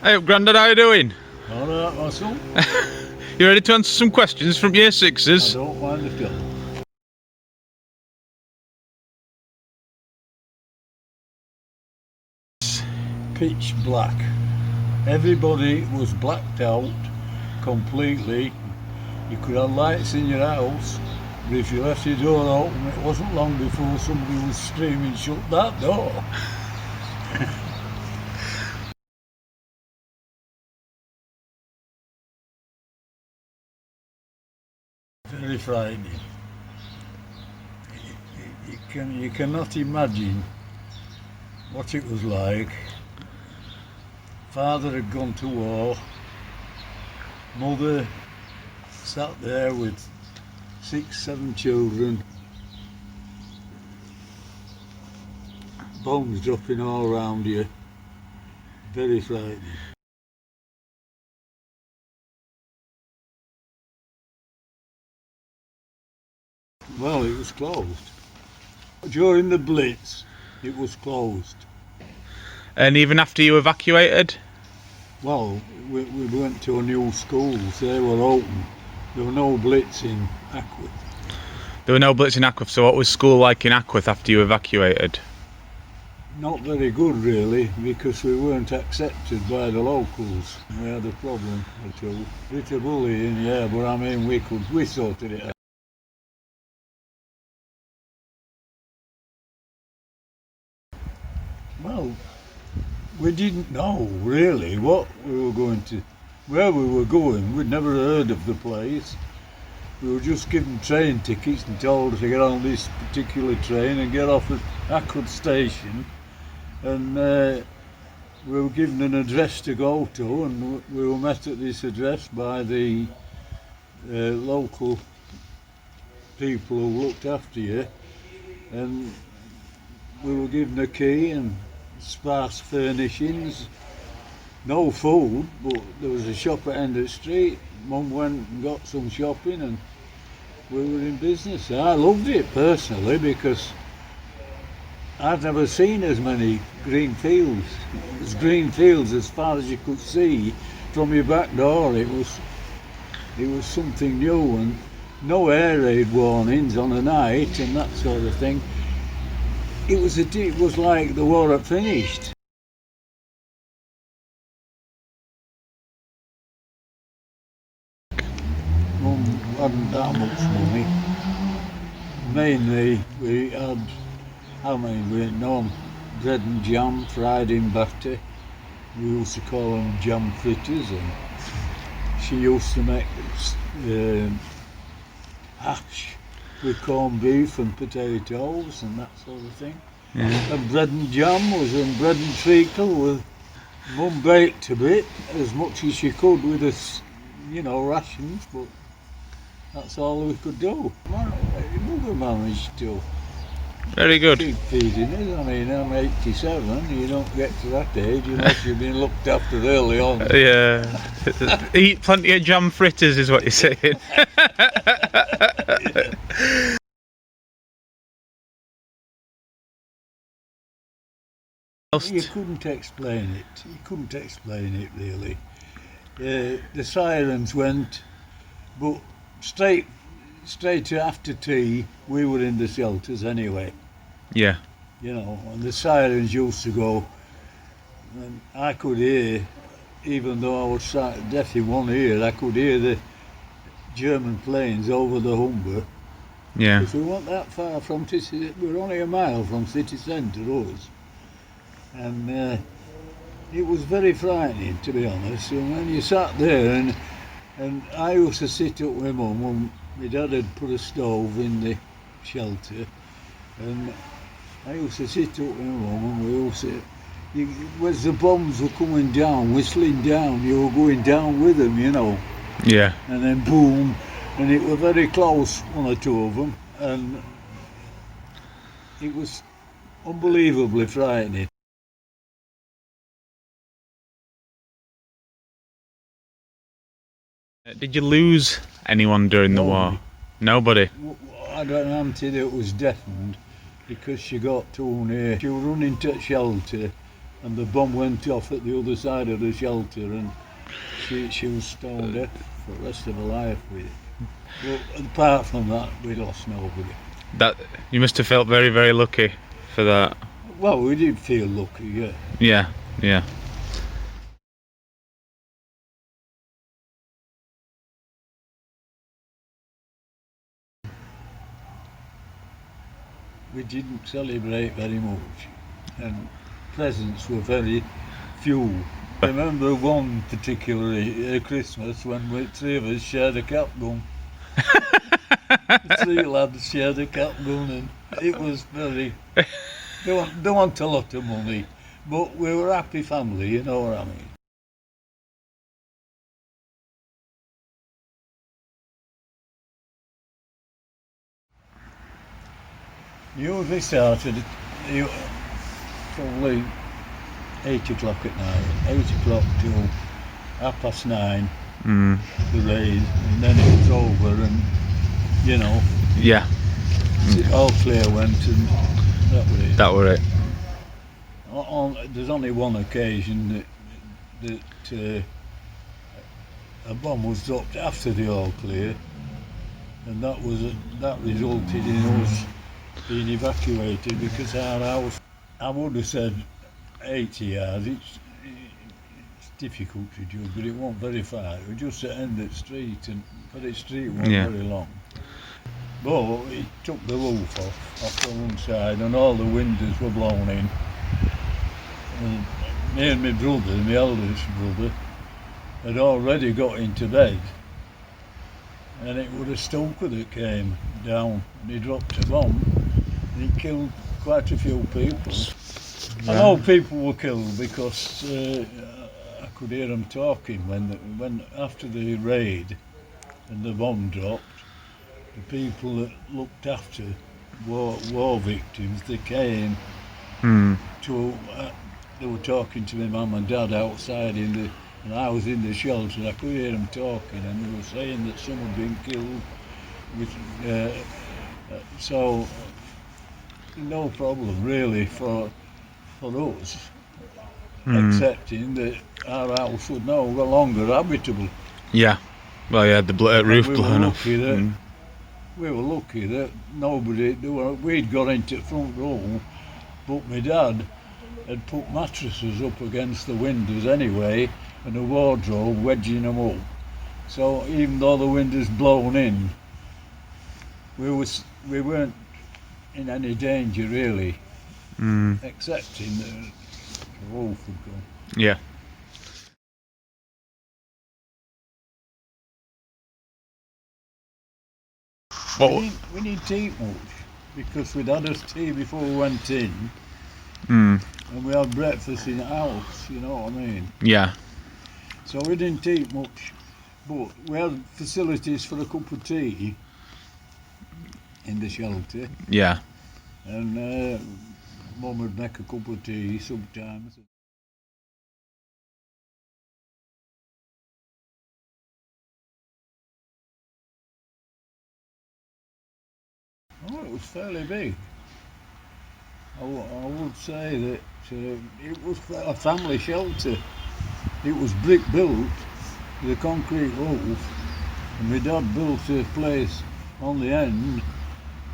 Hey up, Grandad, how you doing? Alright, Russell. You ready to answer some questions from year sixes? I don't mind at all. Pitch black. Everybody was blacked out completely. You could have lights in your house, but if you left your door open, it wasn't long before somebody was screaming, "Shut that door!" Very frightening. You cannot imagine what it was like. Father had gone to war. Mother sat there with 6, 7 children. Bombs dropping all around you. Very frightening. Well, it was closed. During the Blitz, it was closed. And even after you evacuated? Well, we went to a new schools. They were open. There were no Blitz in Evacuee. There were no Blitz in Evacuee, so what was school like in Evacuee after you evacuated? Not very good, really, because we weren't accepted by the locals. We had a problem or two. Bit of bullying, yeah, but I mean, we sorted it out. Well, we didn't know really what we were where we were going. We'd never heard of the place. We were just given train tickets and told to get on this particular train and get off at Evacuee station. And we were given an address to go to, and we were met at this address by the local people who looked after you, and we were given a key and sparse furnishings. No food, but there was a shop at end of the street. Mum went and got some shopping and we were in business. I loved it personally because I'd never seen as many green fields. It was green fields as far as you could see from your back door. It was something new, and no air raid warnings on a night and that sort of thing. It was like the war had finished. Mum hadn't that much money. Mainly we had, we had no bread and jam fried in batter. We used to call them jam fritters, and she used to make hash with corned beef and potatoes and that sort of thing. Yeah. And bread and jam was in bread and treacle with Mum baked a bit, as much as she could with us, rations, but that's all we could do. Mother managed to Very good. keep feeding us. I mean, I'm 87, you don't get to that age unless you've been looked after early on. Yeah. Eat plenty of jam fritters is what you're saying. You couldn't explain it. You couldn't explain it really. The sirens went, but straight after tea, we were in the shelters anyway. Yeah. And the sirens used to go, and I could hear, even though I was deaf in one ear, I could hear the German planes over the Humber. Yeah. Because we weren't that far from we were only a mile from city centre, us. And it was very frightening, to be honest. And when you sat there, and I used to sit up with Mum when my dad had put a stove in the shelter, and I used to sit up with Mum, and we used to, as the bombs were coming down, whistling down, you were going down with them, Yeah. And then boom, and it was very close, one or two of them, and it was unbelievably frightening. Did you lose anyone during the war? Nobody. I had an auntie that was deafened because she got too near. She was running to shelter and the bomb went off at the other side of the shelter, and she was stoned deaf for the rest of her life with it. But apart from that, we lost nobody. That you must have felt very, very lucky for that. Well, we did feel lucky, yeah. Yeah, yeah. We didn't celebrate very much, and presents were very few. I remember one particular Christmas when we three of us shared a cap gun. The three lads shared a cap gun, and it was very. They want a lot of money, but we were a happy family, you know what I mean. Usually started at probably 8 o'clock at night, 8 o'clock till 9:30, the raid, and then it was over, and you know, Yeah, all clear went, and that was it. that were it. There's only one occasion that a bomb was dropped after the all clear, and that resulted in us being evacuated because our house, I would have said 80 yards. It's difficult to judge, but it wasn't very far. It was just at the end of the street, and the street wasn't very long. But it took the roof off the one side, and all the windows were blown in. And me and my brother, my eldest brother, had already got into bed, and it was a stoker that came down, and he dropped a bomb, and he killed quite a few people. I know people were killed because I could hear them talking when after the raid and the bomb dropped. The people that looked after war victims, they came to. They were talking to my mum and dad outside and I was in the shelter. I could hear them talking, and they were saying that some had been killed. So no problem really for us, accepting that our house was no longer habitable. Yeah. Well, yeah, the roof blown off. We were lucky that we'd got into the front room, but my dad had put mattresses up against the windows anyway, and a wardrobe wedging them up. So even though the windows blown in, we weren't in any danger really, excepting the roof had gone. Yeah. We didn't eat much because we'd had us tea before we went in, and we had breakfast in the house, you know what I mean? Yeah. So we didn't eat much, but we had facilities for a cup of tea in the shelter. Yeah. And Mum would make a cup of tea sometimes. Oh, it was fairly big. I would say that it was a family shelter. It was brick built with a concrete roof, and my dad built a place on the end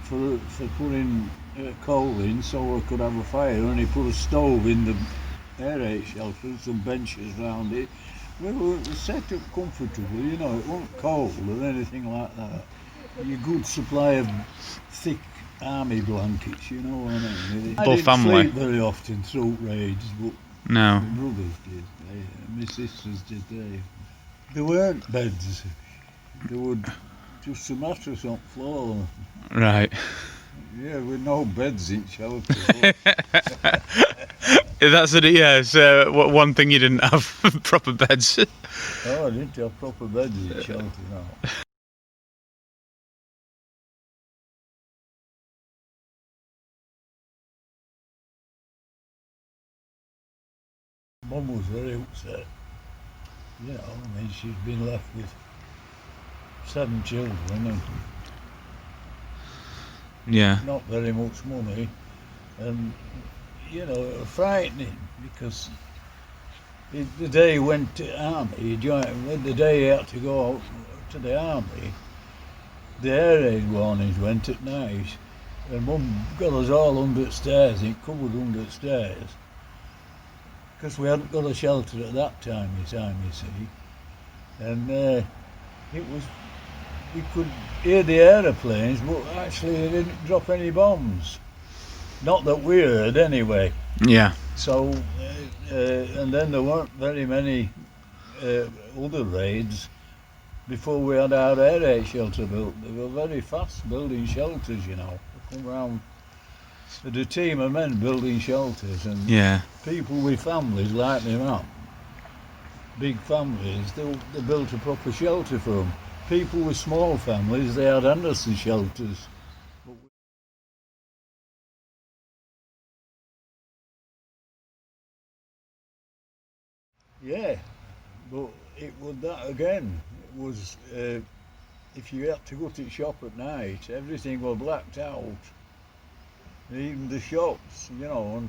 for putting coal in so I could have a fire, and he put a stove in the air raid shelter and some benches around it. We were set up comfortably, you know, it wasn't cold or anything like that. A good supply of thick army blankets, you know what I mean? I didn't sleep very often through raids, but no. my brothers did, my sisters did. There weren't beds, there were just a mattress on the floor. Right. Yeah, with no beds in shelter. That's it, yeah. So one thing you didn't have proper beds. Oh, I didn't have proper beds in shelter, no. Mum was very upset. You know, I mean, she'd been left with 7 children and yeah, not very much money, and you know, frightening because the day he went to army, he joined, the day he had to go out to the army, the air raid warnings went at night, and Mum got us all under the stairs, it covered under the stairs, because we hadn't got a shelter at that time, you see, and it was, we could hear the aeroplanes, but actually they didn't drop any bombs. Not that we heard anyway. Yeah. So, and then there weren't very many other raids before we had our air raid shelter built. They were very fast building shelters, you know. They come round with a team of men building shelters, and Yeah. people with families like me, man, big families, they built a proper shelter for them. People with small families, they had Anderson shelters. Yeah, but it was that again. It was if you had to go to the shop at night, everything was blacked out. Even the shops, you know,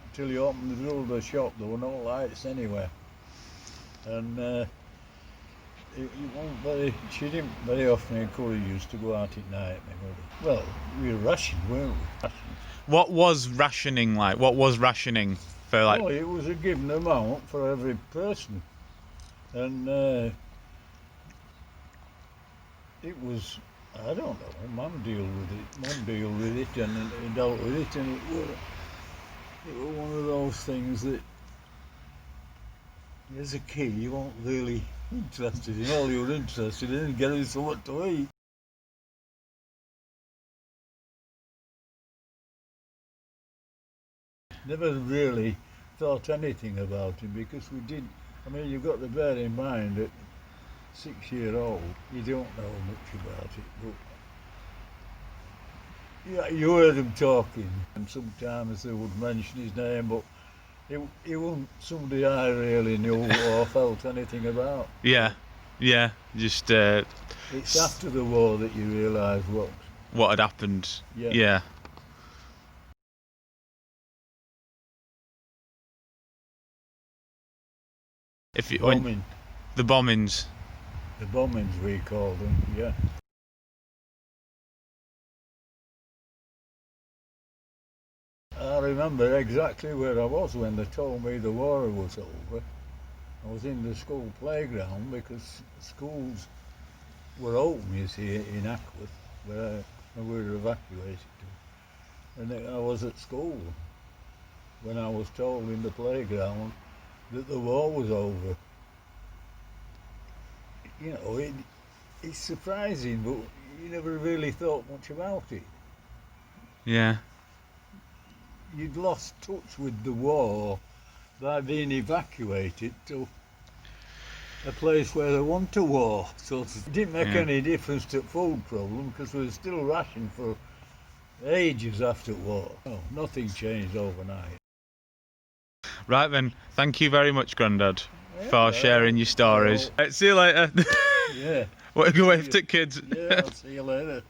until you opened the door of the shop, there were no lights anywhere. And it wasn't very. She didn't very often encourage us to go out at night, my mother. Well, we were rationed, weren't we? Rationed. What was rationing like? What was rationing for like? Oh, it was a given amount for every person, and it was, I don't know, Mum dealt with it and dealt with it, and it was one of those things that as a kid you weren't really interested in. All you were interested in is getting something to eat. Never really thought anything about him because we did. I mean, you've got to bear in mind that 6-year-old, you don't know much about it, but yeah, you heard him talking, and sometimes they would mention his name, but he wasn't somebody I really knew or felt anything about. Yeah. Yeah. Just It's after the war that you realise what had happened. Yeah. Yeah. If you, bombing. the bombings. The bombings we called them, yeah. I remember exactly where I was when they told me the war was over. I was in the school playground because schools were open, you see, in Evacuee, where we were evacuated to. And I was at school when I was told in the playground that the war was over. You know, it's surprising, but you never really thought much about it. Yeah. You'd lost touch with the war by being evacuated to a place where there wasn't a war. So it didn't make any difference to the food problem because we were still rationed for ages after war. Oh, nothing changed overnight. Right then, thank you very much, Grandad, for sharing your stories. See you later. Yeah. What a good way to kids. Yeah, I'll see you later.